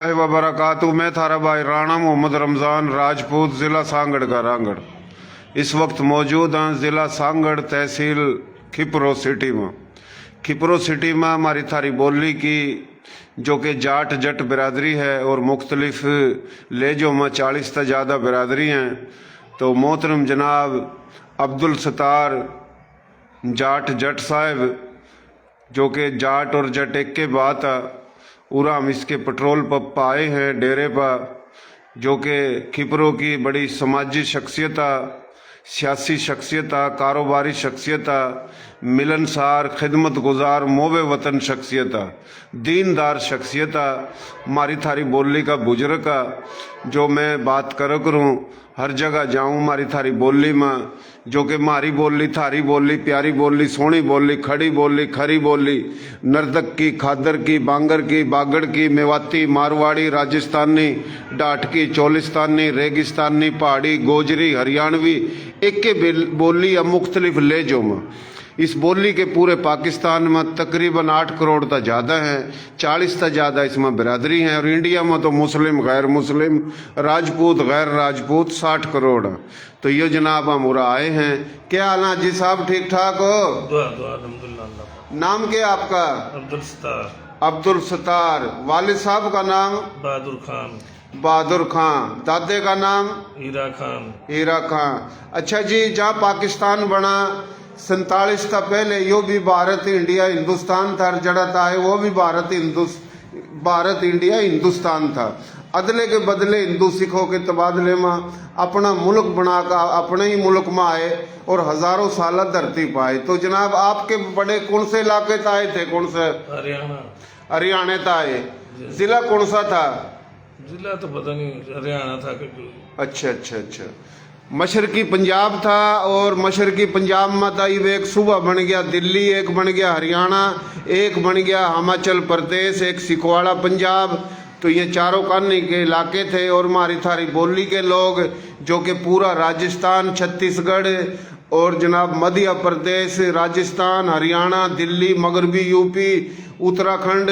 वबरकातु। मैं थारा भाई राणा मोहम्मद रमज़ान राजपूत, ज़िला सांगड़ का रांगड़। इस वक्त मौजूद हैं ज़िला सांगड़, तहसील खिपरो सिटी में। खिपरो सिटी में हमारी थारी बोली की जो कि जाट जट बिरादरी है और मुख्तलिफ लेजों में 40 से ज़्यादा बिरादरी हैं। तो मोहतरम जनाब अब्दुल सत्तार जाट जट साहब, जो कि जाट और जट एक के बात है, पूरा हम इसके पेट्रोल पंप पर आए हैं डेरे पर, जो कि खिपरो की बड़ी समाजी शख्सियत, सियासी शख्सियत, कारोबारी शख्सियत, मिलनसार खिदमत गुजार मोबे वतन शख्सियत, दीनदार शख्सियत, हमारी थारी बोली का बुजुर्ग का जो मैं बात करूँ हर जगह जाऊँ हमारी थारी बोली में, जो कि हमारी बोली थारी बोली प्यारी बोली सोहनी बोली खड़ी बोली खरी बोली नर्दक की खादर की बांगर की बागड़ की मेवाती मारवाड़ी राजस्थानी डाटकी चोलिस्तानी रेगिस्तानी पहाड़ी गोजरी हरियाणवी एक के बोली या मुख्तलिफ लेजों में। इस बोली के पूरे पाकिस्तान में तकरीबन 8 करोड़ तक ज़्यादा हैं, 40 तक ज़्यादा इसमें बिरादरी हैं। और इंडिया में तो मुस्लिम गैर मुस्लिम राजपूत गैर राजपूत 60 करोड़। तो ये जनाब हम उरा आए हैं। क्या हाल है जी साहब, ठीक ठाक हो? दुआ दुआ अल्हम्दुलिल्लाह। नाम क्या आपका? अब्दुल सत्तार। अब्दुल सत्तार। वालिद साहब का नाम? बहादुर खान। बहादुर खान। दादे का नाम? हीरा खान। हीरा खान। अच्छा जी, जहाँ पाकिस्तान बना 47 का पहले यो भी भारत इंडिया हिंदुस्तान था, जड़ा था वो भी भारत इंडिया हिंदुस्तान था। अदले के बदले हिंदू सिखों के तबादले में अपना मुल्क बनाकर अपने ही मुल्क में आए और हजारों साल धरती पाए। तो जनाब आपके बड़े कौन से इलाके से आए थे? कौन से? हरियाणा। हरियाणा था आए। जिला कौन सा था? जिला तो पता नहीं, हरियाणा था कि। अच्छा अच्छा अच्छा। मशरकी पंजाब था और मशरकी पंजाब में था एक सूबा बन गया दिल्ली, एक बन गया हरियाणा, एक बन गया हिमाचल प्रदेश, एक सिखवाड़ा पंजाब। तो ये चारों कानी के इलाके थे। और हमारी थारी बोली के लोग जो कि पूरा राजस्थान, छत्तीसगढ़ और जनाब मध्य प्रदेश, राजस्थान, हरियाणा, दिल्ली, मगरबी यूपी, उत्तराखंड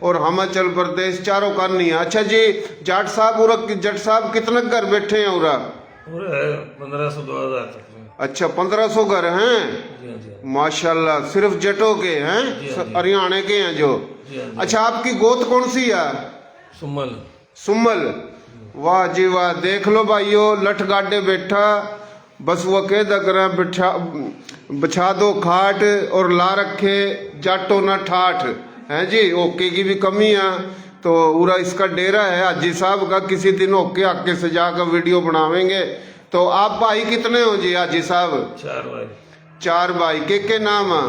और हिमाचल प्रदेश चारों कानी है। अच्छा जी, जाट साहब कितने घर बैठे हैं उरा? 1500-2000 तक। अच्छा, 1500 घर हैं। माशाल्लाह। सिर्फ जटों के हैं, हरियाणा के हैं जो। अच्छा, आपकी गोत कौन सी है? सुमल। सुमल। वाह जी वाह। देख लो भाइयों, लठ गाडे बैठा, बस वो कह दकरा बिछा दो खाट और ला रखे जाटो ना ठाठ है जी। ओके की भी कमी है। तो पूरा इसका डेरा है हाजी साहब का। किसी दिन ओके आके से जाकर वीडियो बनावेंगे। तो आप भाई कितने हो जी हाजी साहब? 4 भाई। 4 भाई। के नाम है?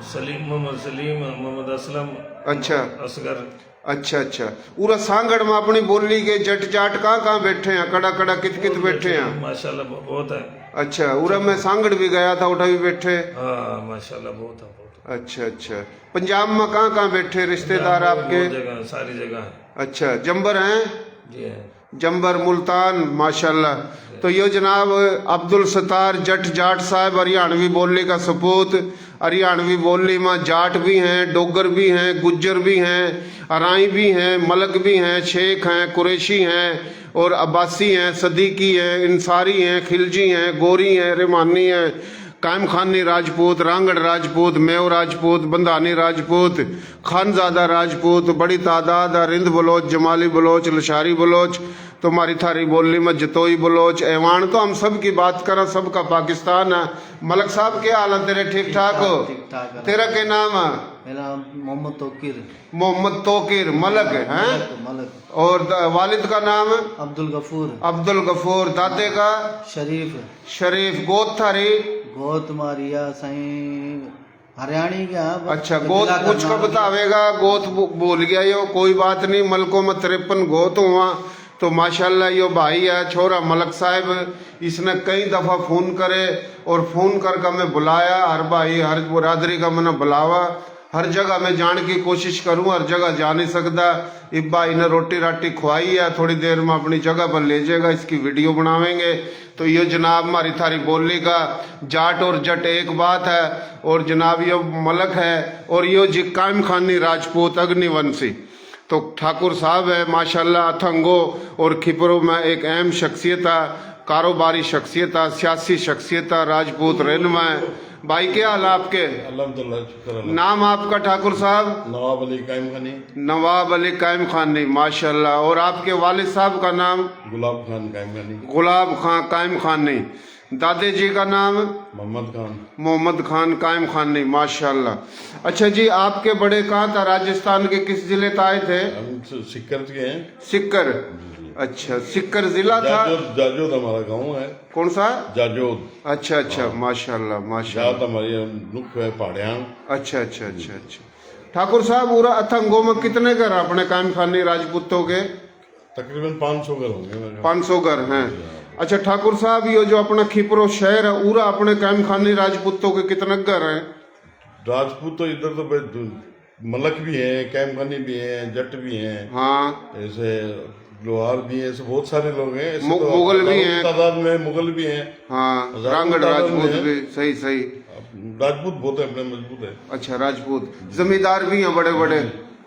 सलीम, मोहम्मद सलीम, मोहम्मद असलम। अच्छा असगर। अच्छा अच्छा। पूरा सांगड़ में अपनी बोली के जट जाट कहाँ बैठे हैं? कड़ा कड़ा कित कित बैठे हैं? माशाल्लाह बहुत है। अच्छा, उरा मैं सांगड़ भी गया था, उठा भी बैठे। हाँ माशाल्लाह बहुत है। अच्छा अच्छा। पंजाब में कहाँ बैठे रिश्तेदार आपके? जगह, सारी जगह है। अच्छा, जंबर हैं? जी है। जंबर, मुल्तान, माशाल्लाह। तो ये जनाब अब्दुल सत्तार जट जाट साहब हरियाणवी बोली का सपूत। हरियाणवी बोली में जाट भी हैं, डोगर भी हैं, गुज्जर भी हैं, अराई भी हैं, मलक भी हैं, शेख हैं, कुरैशी हैं और अब्बासी हैं, सदीकी हैं, इंसारी हैं, खिलजी हैं, गोरी हैं, रेमानी हैं, कायम खानी राजपूत, रांगड़ राजपूत, मेव राजपूत, बंधानी राजपूत, खानजादा राजपूत, बड़ी तादाद रिंद बलोच, जमाली बलोच, लशारी बलोच। तो हमारी थारी बोली में जतोई बलोच, एवान। तो हम सब की बात करें, सबका पाकिस्तान है। मलक साहब क्या हाल है तेरे? ठीक ठाक हो? ठीक ठाक है। तेरा क्या नाम है? मेरा मोहम्मद तोकीर। मोहम्मद तोकीर। मलक है? मलक। और वालिद का नाम? अब्दुल गफूर। अब्दुल गफूर। दादे का? शरीफ। शरीफ। गोत थारी? गोत मारिया साईं हरियाणी क्या? अच्छा, गोत पूछ कर बतावेगा। गोत बोल गया यो, कोई बात नहीं। मलकों में 53 गोत हुआ। तो माशाल्लाह यो भाई है छोरा मलक साहब। इसने कई दफ़ा फ़ोन करे और फ़ोन करके मैं बुलाया। हर भाई हर बरादरी का मैंने बुलावा। हर जगह मैं जाने की कोशिश करूँ, हर जगह जा नहीं सकता। इब भाई ने रोटी राटी खुआई है, थोड़ी देर में अपनी जगह पर ले जाएगा, इसकी वीडियो बनावेंगे। तो ये जनाब हमारी थारी बोली का जाट और जट एक बात है। और जनाब ये मलक है और ये जी कायम खानी राजपूत अग्निवंशी। तो ठाकुर साहब है माशाल्लाह अथंगो और खिपरो में एक अहम शख्सियत है, कारोबारी शख्सियत है, सियासी शख्सियत है, राजपूत रहनुमा है। भाई क्या हाल है आपके? अल्हम्दुलिल्लाह, शुक्र अल्लाह। नाम आपका ठाकुर साहब? नवाब अली कायम खानी। नवाब अली कायम खानी माशाल्लाह। और आपके वालिद साहब का नाम? गुलाब खान कायम खानी। गुलाब खान कायम खानी। दादे जी का नाम? मोहम्मद खान। मोहम्मद खान कायम खानी माशाल्लाह। अच्छा जी, आपके बड़े कहाँ था? राजस्थान के किस जिले से आए थे? हम सिक्कर के हैं। सिक्कर। अच्छा, सिक्कर जिला था? जाजोद हमारा गांव है। कौन सा? जाजोद। अच्छा अच्छा, माशाल्लाह माशाल्लाह। जात हमारी नुख है पहाड़ियां। अच्छा अच्छा अच्छा अच्छा। ठाकुर साहब पूरा अथंगो में कितने घर अपने कायम खानी राजपूतों के? तकरीबन 500 घर होंगे। 500 घर हैं। अच्छा ठाकुर साहब, ये जो अपना खिपरो शहर है पूरा अपने कायम खानी राजपूतों के कितने घर हैं? राजपूत तो इधर तो मलक भी हैं, कायम खानी भी हैं, जट भी हैं। हाँ, ऐसे लोहार भी हैं, ऐसे बहुत सारे लोग हैं। ऐसे तो मुगल भी हैं। तादाद में मुगल भी हैं। हाँ, रांगड़ राजपूत भी। सही सही। राजपूत बहुत है अपने, मजबूत है। अच्छा, राजपूत जमींदार भी हैं बड़े बड़े?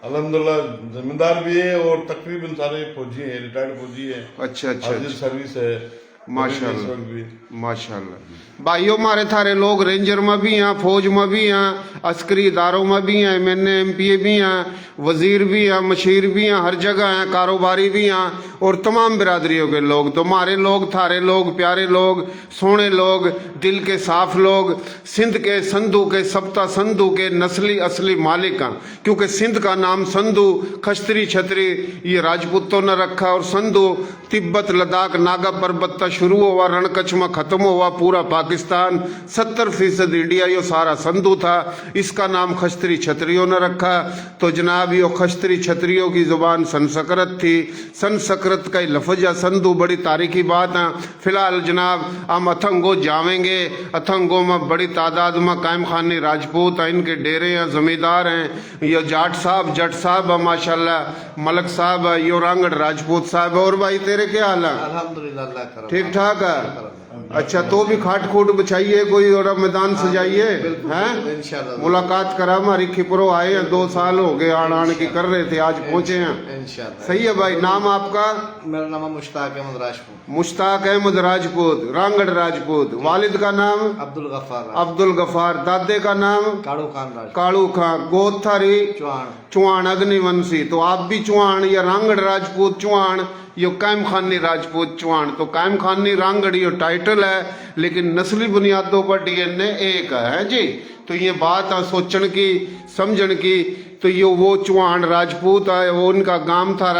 अल्हम्दुलिल्लाह, जमींदार भी है और तकरीबन सारे फौजी हैं, रिटायर्ड फौजी है। अच्छा अच्छा हाजिर अच्छा। सर्विस है माशाल्लाह इस वक्त भी। माशाल्लाह। भाइयों मारे थारे लोग रेंजर में भी हैं, फौज में भी हैं, अस्करी इदारों में भी हैं, MNA MPA भी हैं, वजीर भी हैं, मशीर भी हैं, हर जगह हैं, कारोबारी भी हैं और तमाम बिरादरियों के लोग। तो हमारे लोग, थारे लोग, प्यारे लोग, सोने लोग, दिल के साफ लोग, सिंध के संधू के, सप्ता संधू के नस्ली असली मालिक हैं। क्योंकि सिंध का नाम संधू, खश्तरी छतरी ये राजपूतों ने रखा। और संधू तिब्बत लद्दाख नागा पर्वत तक शुरू हुआ, रणकच्छ में खत्म हुआ पूरा पाकिस्तान, 70% इंडिया ये सारा संधू था। इसका नाम खश्तरी छतरियों ने रखा। तो जनाब ये खश्तरी छतरियों की जुबान संस्कृत थी। संस्कृत का ही लफ्ज है संधू, बड़ी तारीखी बात है। फिलहाल जनाब हम अथंगो जावेंगे। अथंगो में बड़ी तादाद में कायम खानी राजपूत हैं, इनके डेरे हैं, जमींदार हैं। ये जाट साहब, जट साहब है माशाल्लाह, मलक साहब है, यो रांगड़ राजपूत साहब है। और भाई तेरे क्या हाल है? अल्हम्दुलिल्लाह, अल्लाह करम। ठीक ठाक है? अच्छा, तो भी खाट खूट बिछाइए कोई और मैदान सजाइए हैं। इंशाल्लाह मुलाकात करा, हमारी खिपरो आए हैं, 2 साल हो गए आड़ की कर रहे थे, आज पहुंचे हैं। इंशाल्लाह। सही है भाई। नाम आपका? मेरा नाम है मुश्ताक अहमद राजपूत। मुश्ताक अहमद राजपूत, रांगड़ राजपूत। वालिद का नाम? अब्दुल गफ्फार। अब्दुल गफार। दादे का नाम? काड़ू खान राजपूत। कालू खां। गोद थारी? चौहान। चौहान अग्निवंशी। तो आप भी चौहान या रांगड़ राजपूत चौहान, यो कायम खानी राजपूत चौहान। तो कायम खानी रांगड़ यो टाइटल है, लेकिन नस्ली बुनियादों पर DNA एक है जी। तो ये बात है सोचने की, समझने की। तो यो वो चौहान राजपूत है, वो उनका गांव था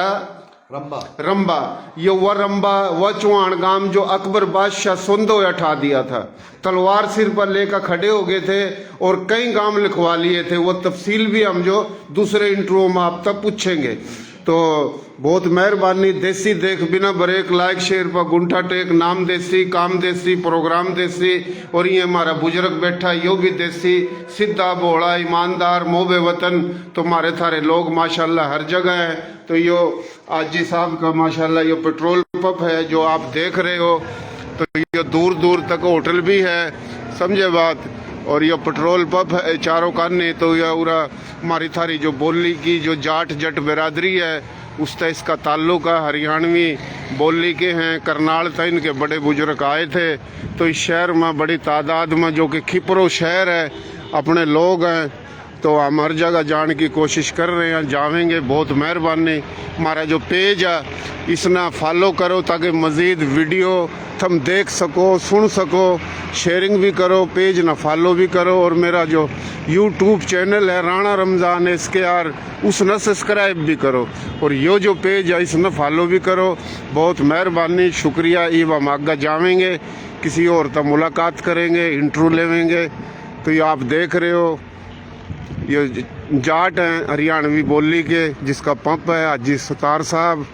रंबा। रंबा। ये वह रंबा, वह चौहान गांव जो अकबर बादशाह सुंदो हटा दिया था, तलवार सिर पर लेकर खड़े हो गए थे और कई गांव लिखवा लिए थे। वो तफसील भी हम जो दूसरे इंटरव्यू में आप तक पूछेंगे। तो बहुत मेहरबानी। देसी देख बिना ब्रेक, लाइक शेयर पर गुंठा टेक, नाम देसी, काम देसी, प्रोग्राम देसी। और ये हमारा बुजुर्ग बैठा, यो भी देसी, सीधा भोला, ईमानदार, मोबे वतन। तो हमारे थारे लोग माशाल्लाह हर जगह हैं। तो यो आजी साहब का माशाल्लाह यो पेट्रोल पंप है जो आप देख रहे हो। तो ये दूर दूर तक होटल भी है, समझे बात। और ये पेट्रोल पंप है चारों काने। तो यह पूरा हमारी थारी जो बोली की जो जाट जट बिरादरी है उससे इसका ताल्लुक है। हरियाणवी बोली के हैं, करनाल तक इनके बड़े बुजुर्ग आए थे। तो इस शहर में बड़ी तादाद में, जो कि खिपरो शहर है, अपने लोग हैं। तो हम हर जगह जाने की कोशिश कर रहे हैं, जावेंगे। बहुत मेहरबानी। हमारा जो पेज है इसना फॉलो करो ताकि मज़ीद वीडियो तुम देख सको, सुन सको। शेयरिंग भी करो, पेज ना फॉलो भी करो। और मेरा जो यूट्यूब चैनल है राणा रमज़ान SKR, उसने सब्सक्राइब भी करो। और ये जो पेज है इसने फॉलो भी करो। बहुत मेहरबानी, शुक्रिया। ये हम आगे जावेंगे, किसी और तक मुलाकात करेंगे, इंटरव्यू लेवेंगे। तो ये आप देख रहे हो, ये जाट हैं हरियाणवी बोली के, जिसका पंप है हाजी सतार साहब।